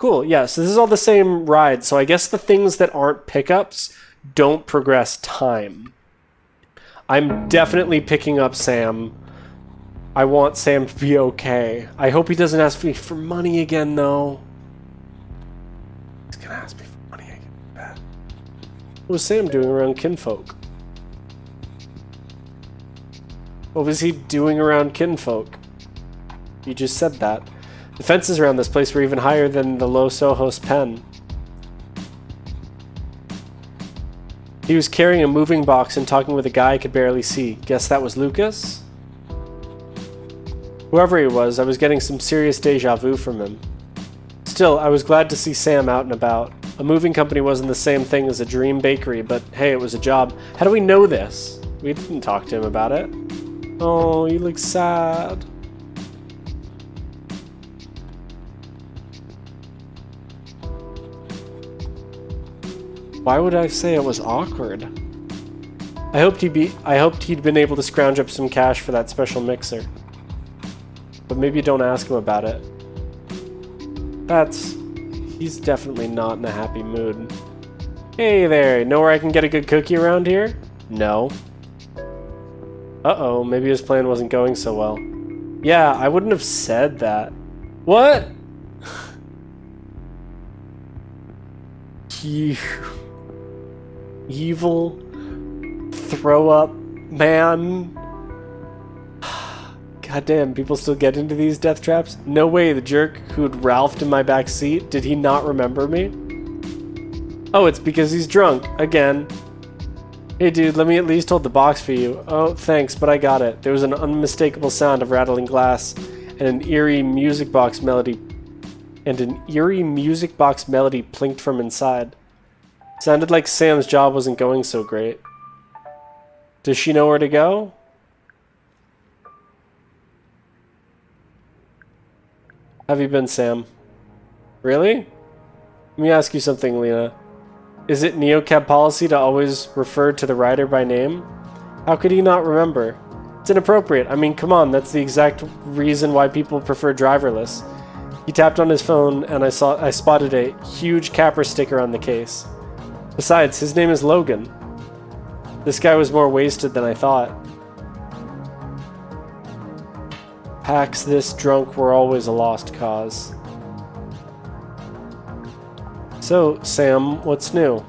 Cool, yeah, so this is all the same ride, so I guess the things that aren't pickups don't progress time. I'm definitely picking up Sam. I want Sam to be okay. I hope he doesn't ask me for money again, though. He's gonna ask me for money again. Bad. What was Sam doing around kinfolk? What was he doing around kinfolk? You just said that. The fences around this place were even higher than the Los Ojos pen. He was carrying a moving box and talking with a guy I could barely see. Guess that was Lucas? Whoever he was, I was getting some serious deja vu from him. Still, I was glad to see Sam out and about. A moving company wasn't the same thing as a dream bakery, but hey, it was a job. How do we know this? We didn't talk to him about it. Oh, you look sad. Why would I say it was awkward? I hoped he'd been able to scrounge up some cash for that special mixer. But maybe don't ask him about it. He's definitely not in a happy mood. Hey there, know where I can get a good cookie around here? No. Uh-oh, maybe his plan wasn't going so well. Yeah, I wouldn't have said that. What? You evil throw up man. Goddamn, people still get into these death traps? No way, the jerk who'd Ralphed in my back seat, did he not remember me? Oh, it's because he's drunk, again. Hey dude, let me at least hold the box for you. Oh, thanks, but I got it. There was an unmistakable sound of rattling glass and an eerie music box melody plinked from inside. Sounded like Sam's job wasn't going so great. Does she know where to go? Have you been, Sam? Really? Let me ask you something, Lina. Is it neocab policy to always refer to the rider by name? How could he not remember? It's inappropriate. I mean, come on, that's the exact reason why people prefer driverless. He tapped on his phone and I spotted a huge capper sticker on the case. Besides, his name is Logan. This guy was more wasted than I thought. Hacks this drunk were always a lost cause. So, Sam, what's new?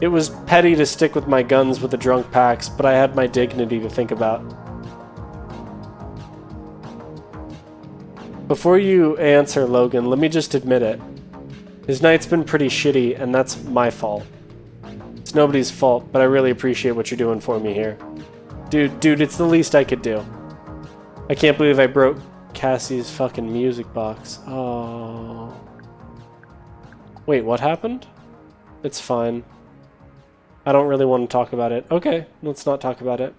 It was petty to stick with my guns with the drunk Pax, but I had my dignity to think about. Before you answer, Logan, let me just admit it. His night's been pretty shitty, and that's my fault. It's nobody's fault, but I really appreciate what you're doing for me here. Dude, it's the least I could do. I can't believe I broke Cassie's fucking music box. Oh. Wait, what happened? It's fine. I don't really want to talk about it. Okay, let's not talk about it.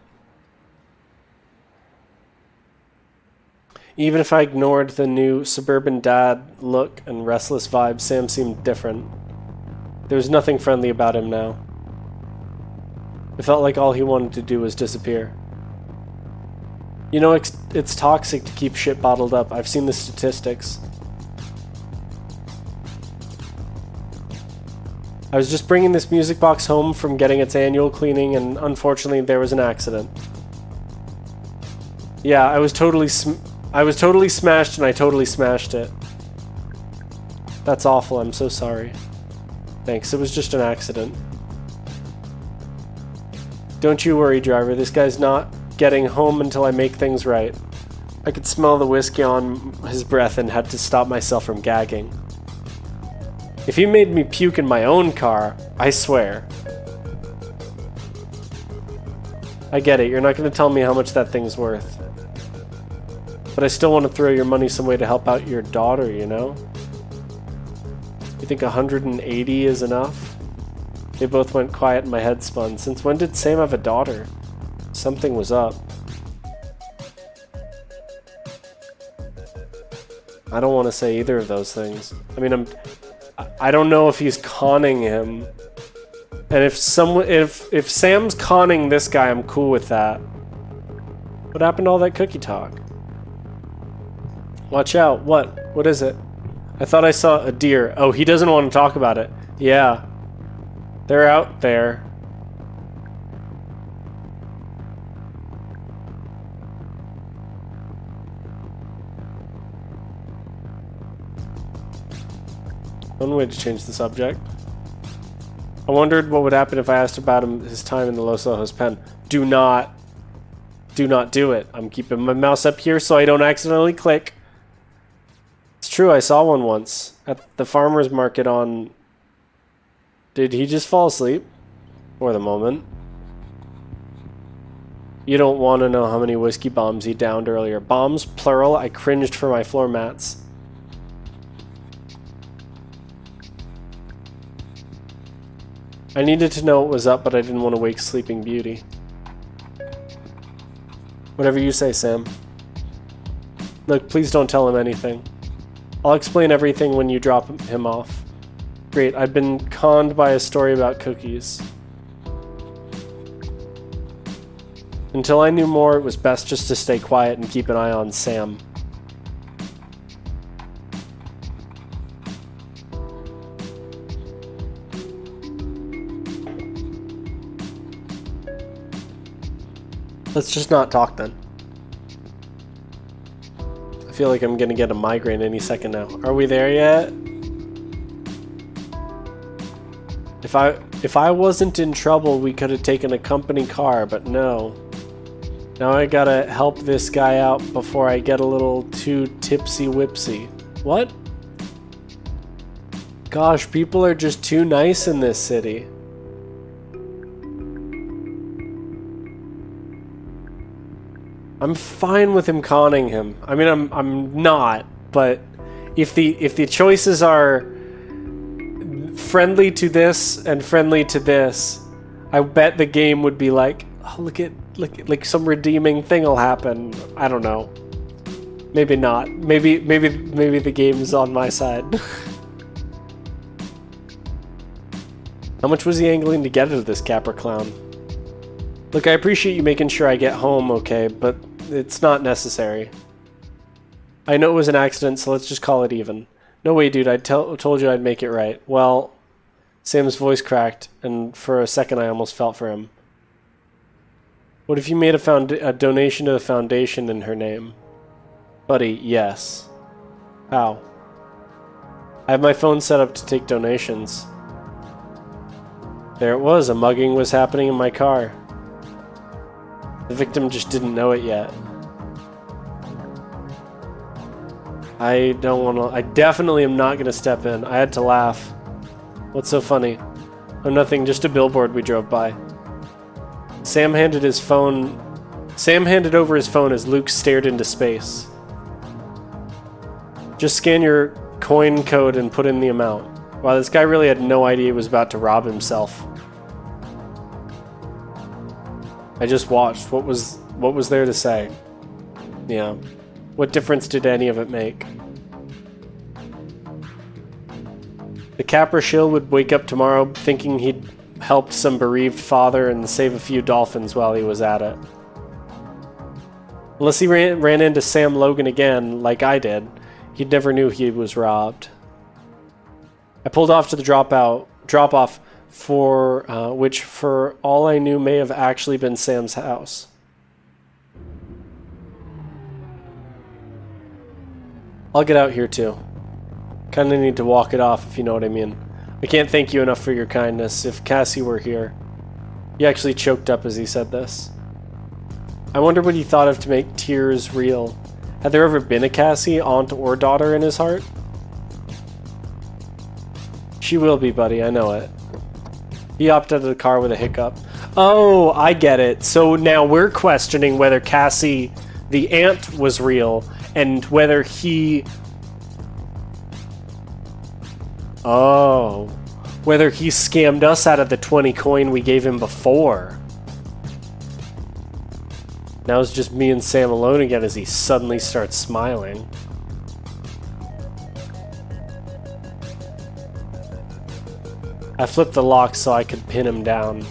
Even if I ignored the new suburban dad look and restless vibe, Sam seemed different. There was nothing friendly about him now. It felt like all he wanted to do was disappear. You know, it's toxic to keep shit bottled up. I've seen the statistics. I was just bringing this music box home from getting its annual cleaning, and unfortunately there was an accident. Yeah, I was totally smashed, and I totally smashed it. That's awful, I'm so sorry. Thanks, it was just an accident. Don't you worry, driver, this guy's not getting home until I make things right. I could smell the whiskey on his breath and had to stop myself from gagging. If he made me puke in my own car, I swear. I get it, you're not going to tell me how much that thing's worth. But I still want to throw your money some way to help out your daughter, you know? You think 180 is enough? They both went quiet and my head spun. Since when did Sam have a daughter? Something was up. I don't want to say either of those things. I mean, I don't know if he's conning him. And if Sam's conning this guy, I'm cool with that. What happened to all that cookie talk? Watch out. What? What is it? I thought I saw a deer. Oh, he doesn't want to talk about it. Yeah. They're out there. One way to change the subject. I wondered what would happen if I asked about his time in the Los Ojos pen. Do not do it. I'm keeping my mouse up here so I don't accidentally click. It's true, I saw one once at the farmer's market on... Did he just fall asleep? For the moment. You don't want to know how many whiskey bombs he downed earlier. Bombs, plural. I cringed for my floor mats. I needed to know what was up, but I didn't want to wake Sleeping Beauty. Whatever you say, Sam. Look, please don't tell him anything. I'll explain everything when you drop him off. Great, I'd been conned by a story about cookies. Until I knew more, it was best just to stay quiet and keep an eye on Sam. Let's just not talk then. I feel like I'm gonna get a migraine any second now. Are we there yet? If I wasn't in trouble, we could have taken a company car, but no. Now I gotta help this guy out before I get a little too tipsy-whipsy. What? Gosh, people are just too nice in this city. I'm fine with him conning him. I mean, I'm not, but if the choices are friendly to this and friendly to this, I bet the game would be like, oh, look at like some redeeming thing will happen. I don't know. Maybe not. Maybe the game's on my side. How much was he angling to get out of this capper clown? Look, I appreciate you making sure I get home okay, but it's not necessary. I know it was an accident, so let's just call it even. No way, dude, I told you I'd make it right. Well, Sam's voice cracked, and for a second I almost felt for him. What if you made a donation to the foundation in her name? Buddy, yes. How? I have my phone set up to take donations. There it was, a mugging was happening in my car. The victim just didn't know it yet. I definitely am not gonna step in. I had to laugh. What's so funny? Oh, nothing, just a billboard we drove by. Sam handed over his phone as Luke stared into space. Just scan your coin code and put in the amount. Wow, this guy really had no idea he was about to rob himself. I just watched. What was there to say? Yeah. What difference did any of it make? The capper shill would wake up tomorrow thinking he'd helped some bereaved father and save a few dolphins while he was at it. Unless he ran into Sam Logan again, like I did, he never knew he was robbed. I pulled off to the drop-off which for all I knew may have actually been Sam's house. I'll get out here too. Kinda need to walk it off, if you know what I mean. I can't thank you enough for your kindness. If Cassie were here. He actually choked up as he said this. I wonder what he thought of to make tears real. Had there ever been a Cassie, aunt or daughter in his heart? She will be, buddy, I know it. He hopped out of the car with a hiccup. Oh, I get it. So now we're questioning whether Cassie, the aunt, was real, and whether he... Oh. Whether he scammed us out of the 20 coin we gave him before. Now it's just me and Sam alone again as he suddenly starts smiling. I flipped the lock so I could pin him down.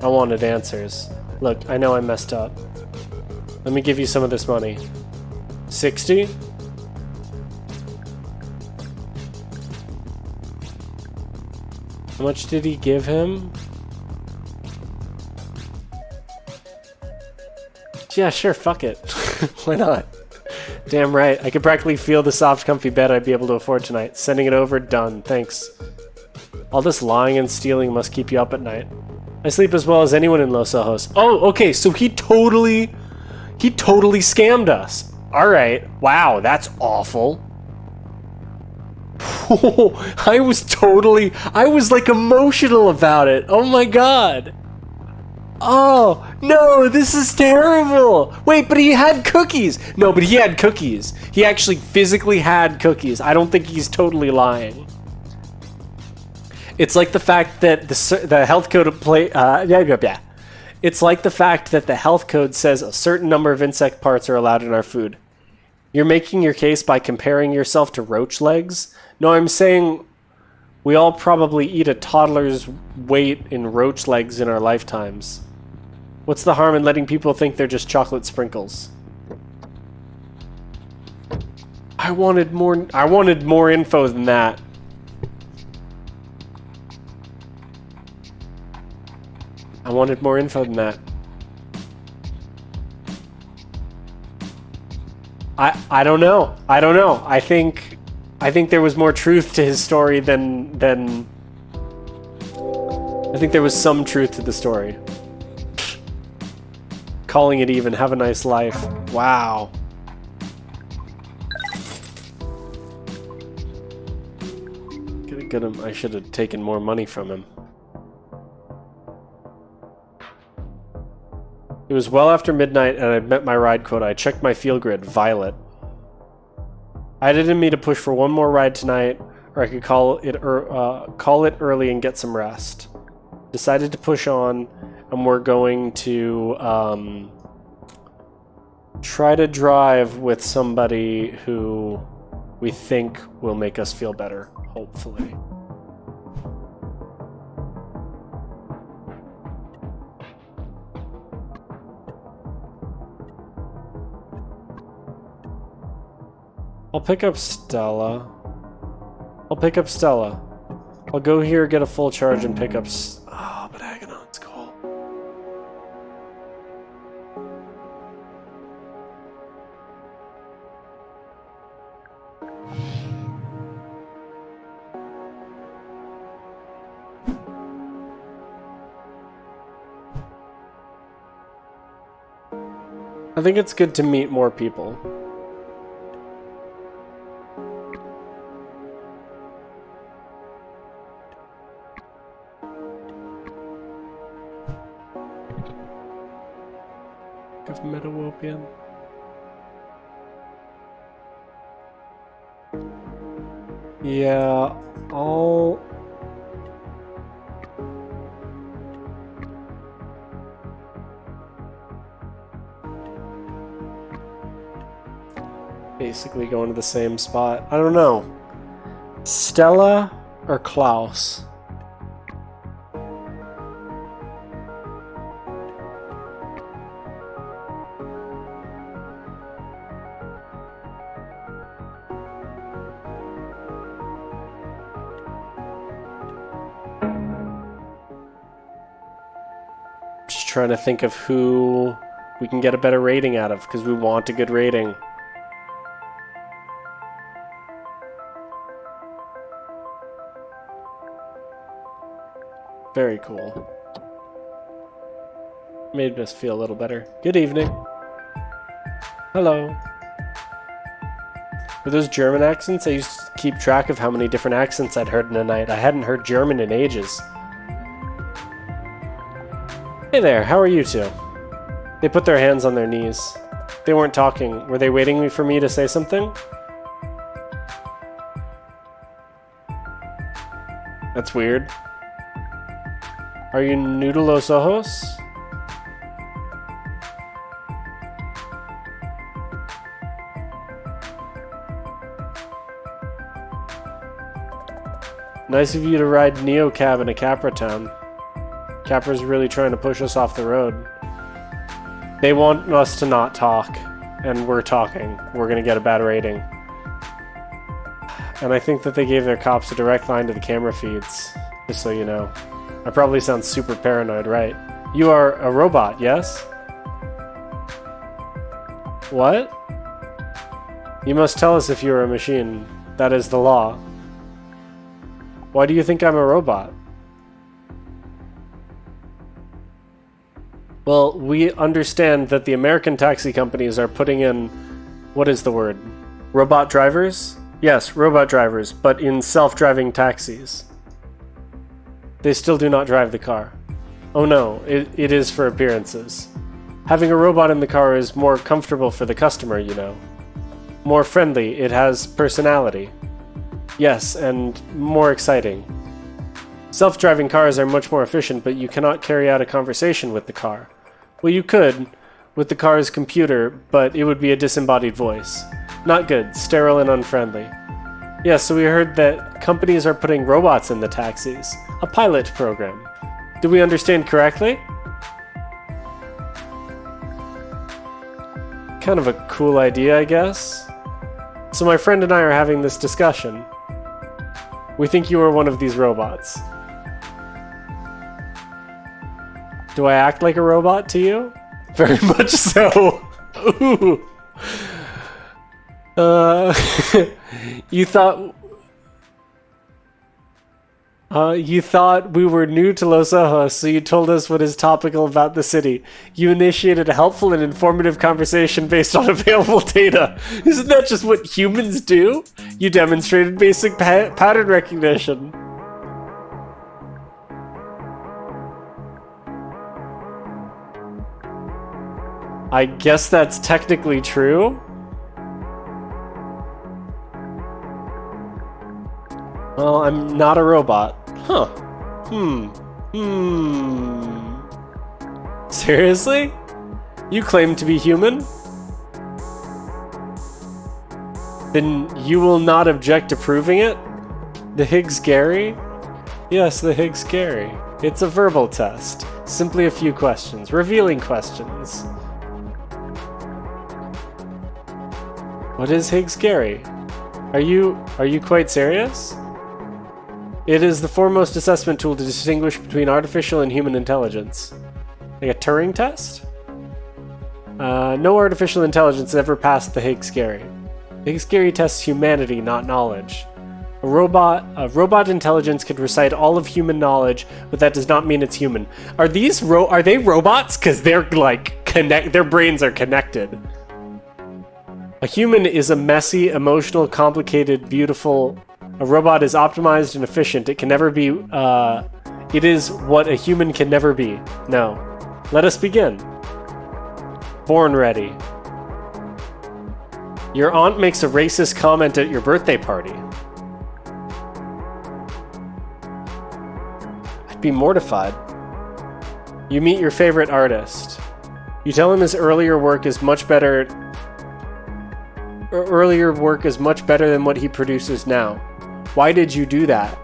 I wanted answers. Look, I know I messed up. Let me give you some of this money. 60? How much did he give him? Yeah, sure, fuck it. Why not? Damn right. I could practically feel the soft, comfy bed I'd be able to afford tonight. Sending it over, done. Thanks. All this lying and stealing must keep you up at night. I sleep as well as anyone in Los Ojos. Oh, okay, so he totally scammed us. Alright. Wow, that's awful. I was like emotional about it. Oh my god. Oh, no, this is terrible. Wait, but he had cookies. No, but he had cookies. He actually physically had cookies. I don't think he's totally lying. It's like the fact that the health code It's like the fact that the health code says a certain number of insect parts are allowed in our food. You're making your case by comparing yourself to roach legs? No, I'm saying we all probably eat a toddler's weight in roach legs in our lifetimes. What's the harm in letting people think they're just chocolate sprinkles? I wanted more info than that. I wanted more info than that. I don't know. I don't know. I think there was more truth to his story than I think there was some truth to the story. Calling it even. Have a nice life. Wow. Get him. I should have taken more money from him. It was well after midnight and I'd met my ride quota. I checked my field grid. Violet. I didn't mean to push for one more ride tonight, or I could call it early and get some rest. Decided to push on, and we're going to try to drive with somebody who we think will make us feel better, hopefully. I'll pick up Stella. I'll go here, get a full charge, and pick up oh, but Agonon's cool. I think it's good to meet more people. Of Metawopian. Yeah, I'll... basically going to the same spot. I don't know. Stella or Klaus? Trying to think of who we can get a better rating out of, because we want a good rating. Very cool. Made us feel a little better. Good evening. Hello. Were those German accents? I used to keep track of how many different accents I'd heard in a night. I hadn't heard German in ages. Hey there, how are you two? They put their hands on their knees. They weren't talking. Were they waiting for me to say something? That's weird. Are you new to Los Ojos? Nice of you to ride Neo Cab in a Capra town. Capra's really trying to push us off the road. They want us to not talk, and we're talking. We're gonna get a bad rating. And I think that they gave their cops a direct line to the camera feeds. Just so you know. I probably sound super paranoid, right? You are a robot, yes? What? You must tell us if you are a machine. That is the law. Why do you think I'm a robot? Well, we understand that the American taxi companies are putting in... What is the word? Robot drivers? Yes, robot drivers, but in self-driving taxis. They still do not drive the car. Oh no, it is for appearances. Having a robot in the car is more comfortable for the customer, you know. More friendly, it has personality. Yes, and more exciting. Self-driving cars are much more efficient, but you cannot carry out a conversation with the car. Well, you could, with the car's computer, but it would be a disembodied voice. Not good, sterile and unfriendly. Yes, so we heard that companies are putting robots in the taxis. A pilot program. Did we understand correctly? Kind of a cool idea, I guess. So my friend and I are having this discussion. We think you are one of these robots. Do I act like a robot to you? Very much so. Ooh. You thought we were new to Los Ojos, so you told us what is topical about the city. You initiated a helpful and informative conversation based on available data. Isn't that just what humans do? You demonstrated basic pattern recognition. I guess that's technically true. Well, I'm not a robot. Huh. Seriously? You claim to be human? Then you will not object to proving it? The Higgs-Gary? Yes, the Higgs-Gary. It's a verbal test. Simply a few questions. Revealing questions. What is Higgs-Gary? Are you quite serious? It is the foremost assessment tool to distinguish between artificial and human intelligence. Like a Turing test? No artificial intelligence ever passed the Higgs-Gary. The Higgs-Gary tests humanity, not knowledge. A robot intelligence could recite all of human knowledge, but that does not mean it's human. Are they robots? Because they're like their brains are connected. A human is a messy, emotional, complicated, beautiful. A robot is optimized and efficient. It can never be, it is what a human can never be. No. Let us begin. Born ready. Your aunt makes a racist comment at your birthday party. I'd be mortified. You meet your favorite artist. You tell him his earlier work is much better than what he produces now. Why did you do that?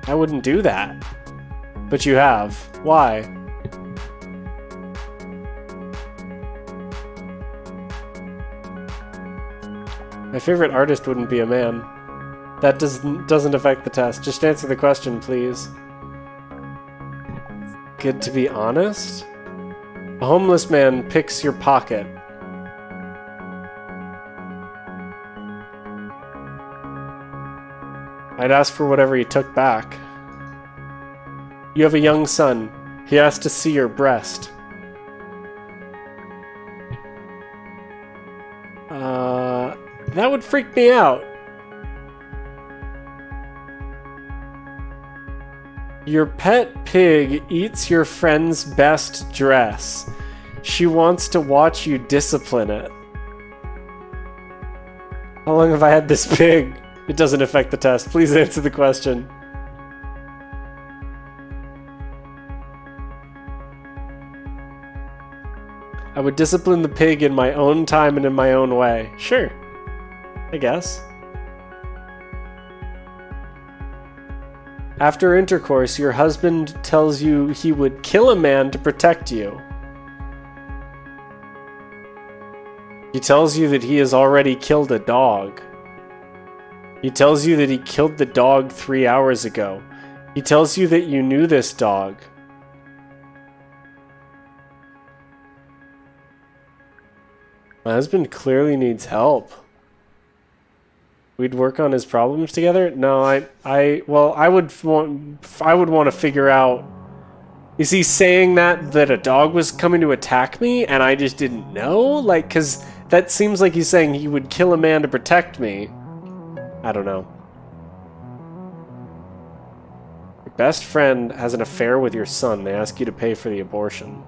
I wouldn't do that. But you have. Why? My favorite artist wouldn't be a man. That doesn't affect the test. Just answer the question, please. Good to be honest? A homeless man picks your pocket. I'd ask for whatever he took back. You have a young son. He has to see your breast. That would freak me out. Your pet pig eats your friend's best dress. She wants to watch you discipline it. How long have I had this pig? It doesn't affect the test. Please answer the question. I would discipline the pig in my own time and in my own way. Sure. I guess. After intercourse, your husband tells you he would kill a man to protect you. He tells you that he has already killed a dog. He tells you that he killed the dog 3 hours ago. He tells you that you knew this dog. My husband clearly needs help. We'd work on his problems together? No, I would want to figure out, is he saying that a dog was coming to attack me and I just didn't know? Like, cuz that seems like he's saying he would kill a man to protect me. I don't know. Your best friend has an affair with your son. They ask you to pay for the abortion.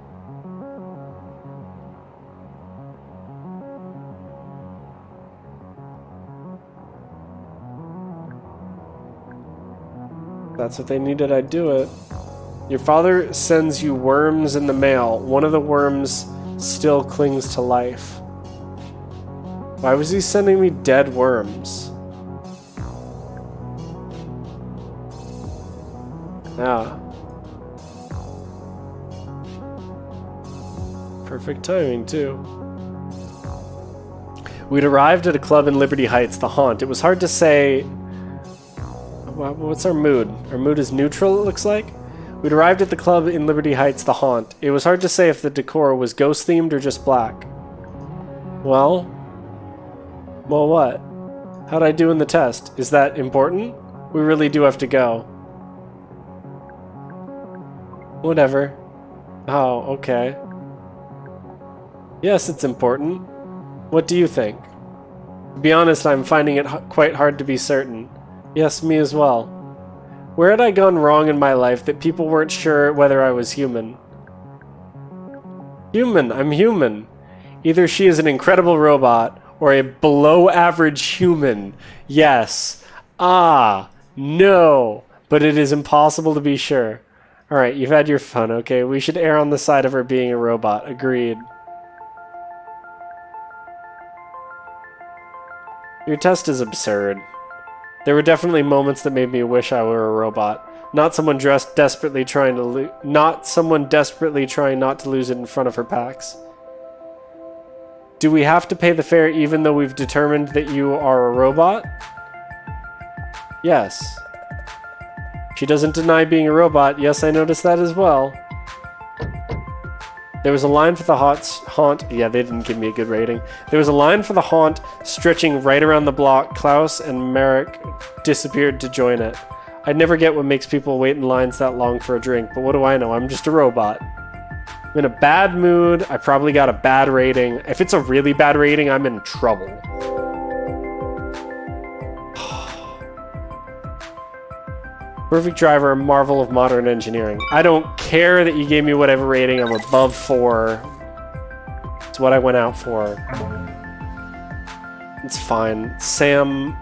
That's what they needed, I'd do it. Your father sends you worms in the mail. One of the worms still clings to life. Why was he sending me dead worms? Yeah. Perfect timing, too. We'd arrived at a club in Liberty Heights, the Haunt. It was hard to say... What's our mood? Our mood is neutral, it looks like? We'd arrived at the club in Liberty Heights, the Haunt. It was hard to say if the decor was ghost-themed or just black. Well, what? How'd I do in the test? Is that important? We really do have to go. Whatever. Oh, okay. Yes, it's important. What do you think? To be honest, I'm finding it quite hard to be certain. Yes, me as well. Where had I gone wrong in my life that people weren't sure whether I was human? Human, I'm human. Either she is an incredible robot or a below-average human. Yes. Ah. No. But it is impossible to be sure. Alright, you've had your fun, okay? We should err on the side of her being a robot. Agreed. Your test is absurd. There were definitely moments that made me wish I were a robot. Not someone desperately trying not to lose it in front of her packs. Do we have to pay the fare even though we've determined that you are a robot? Yes. She doesn't deny being a robot. Yes, I noticed that as well. There was a line for the haunt. Yeah, they didn't give me a good rating. There was a line for the haunt stretching right around the block. Klaus and Merrick disappeared to join it. I'd never get what makes people wait in lines that long for a drink, but what do I know? I'm just a robot. I'm in a bad mood. I probably got a bad rating. If it's a really bad rating, I'm in trouble. Perfect driver, a marvel of modern engineering. I don't care that you gave me whatever rating. I'm above 4. It's what I went out for. It's fine. Sam...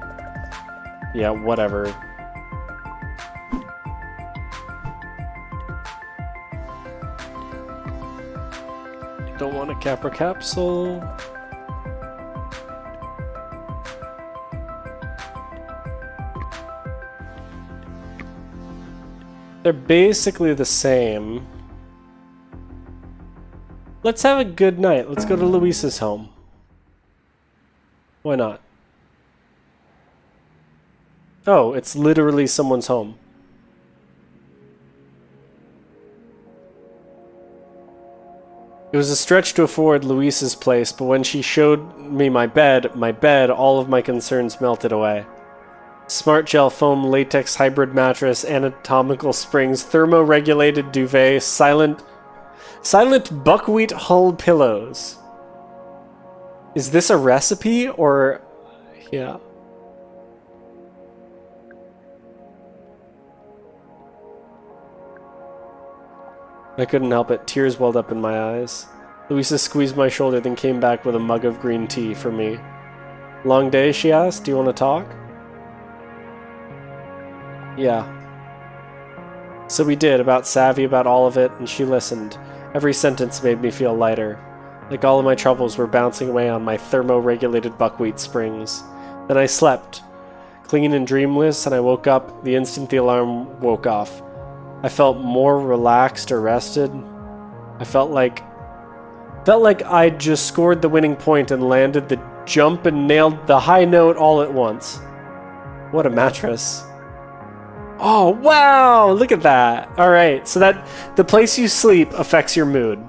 Yeah, whatever. Don't want a Capra capsule. They're basically the same. Let's have a good night. Let's go to Luisa's home. Why not? Oh, it's literally someone's home. It was a stretch to afford Luisa's place, but when she showed me my bed, all of my concerns melted away. Smart gel foam latex hybrid mattress, anatomical springs, thermoregulated duvet, silent buckwheat hull pillows. Is this a recipe or... yeah. I couldn't help it. Tears welled up in my eyes. Luisa squeezed my shoulder, then came back with a mug of green tea for me. Long day, she asked. Do you want to talk? Yeah. So we did, about Savvy, about all of it, and she listened. Every sentence made me feel lighter. Like all of my troubles were bouncing away on my thermo-regulated buckwheat springs. Then I slept, clean and dreamless, and I woke up the instant the alarm woke off. I felt more relaxed or rested. I felt like Felt like I'd just scored the winning point and landed the jump and nailed the high note all at once. What a mattress. Oh, wow! Look at that. Alright, so that the place you sleep affects your mood.